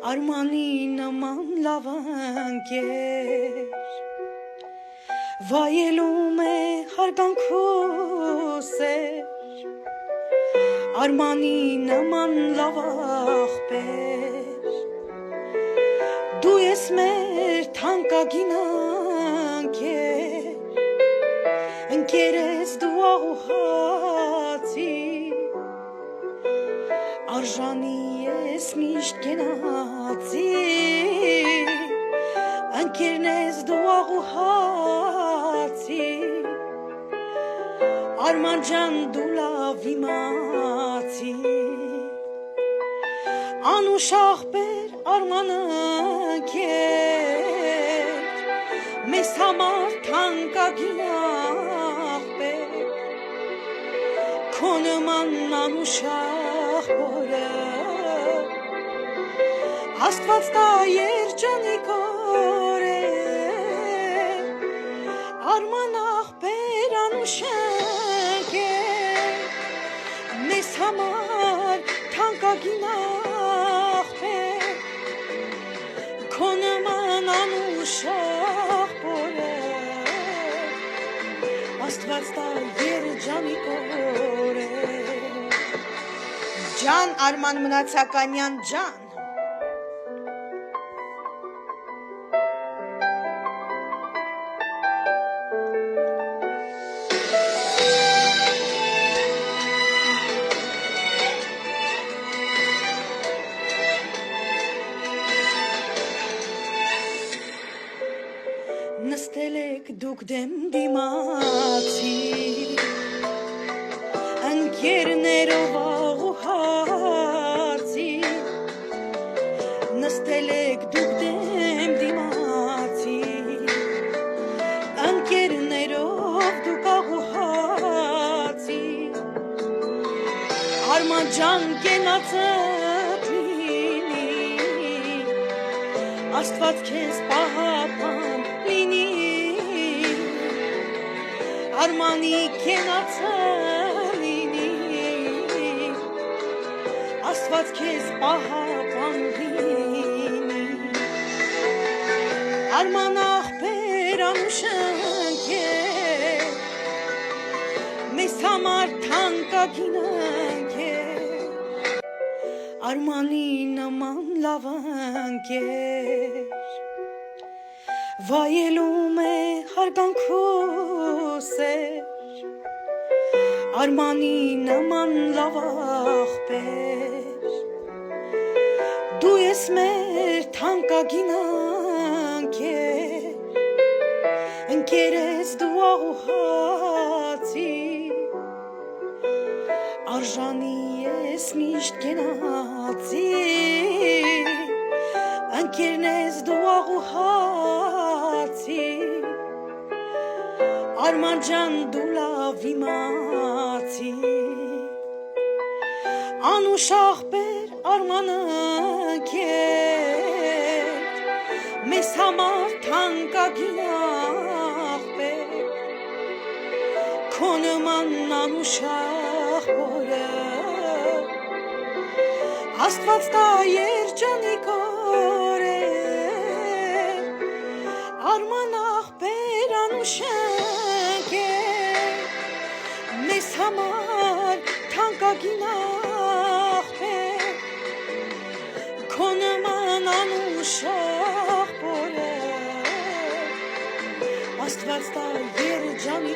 Արմանի նման լավ ընկեր վայելում է հարգանքու սեր Արմանի նման լավ աղբեր դու ես մեր թանկագին ընկեր ես դու աղուհացի Արժանի ես միշտ կենացի Ընկերն ես դու աղուհացի Արման ջան դու լավ իմացի Անուշ աղբեր Արման ընկեր Մեզ համար թանկագին աղբեր Քո նման անուշ աղբորը Աստված տա երջանիկ օրեր Արման աղբեր անուշ ընկեր Մեզ համար թանկագին աղբեր Քո նման անուշ աղբորը Աստված տա երջանիկ օրեր Ջան Արման Մնացականյան ջան Նստել եք դուք դեմ դիմացի Ընկերներով աղուհացի Նստել եք դուք դեմ դիմացի Ընկերներով դուք աղուհացի Արման ջան կենացդ լինի Աստված քեզ պահապան լինի Արմանի կենացը լինի Աստված քեզ պահապան լինի Արման աղբեր անուշ ընկեր Մեզ համար թանկագին ընկեր Արմանի նման լավ ընկեր Վայելում է հարգանքու սեր Արմանի նման լավ աղբեր Դու ես մեր թանկագին ընկեր ես դու աղուհացի Արժանի ես միշտ կենացի Ընկերն ես դու աղուհացի Արման ջան դու լավ իմացի Անուշ աղբեր Արման ընկեր Մեզ համար թանկագին աղբեր Քո նման անուշ աղբորը Աստված տա երջանիկ օրեր Արման աղբեր անուշ ընկեր Մեզ համար թանկագին աղբեր Քո նման անուշ աղբորը Աստված տա երջանիկ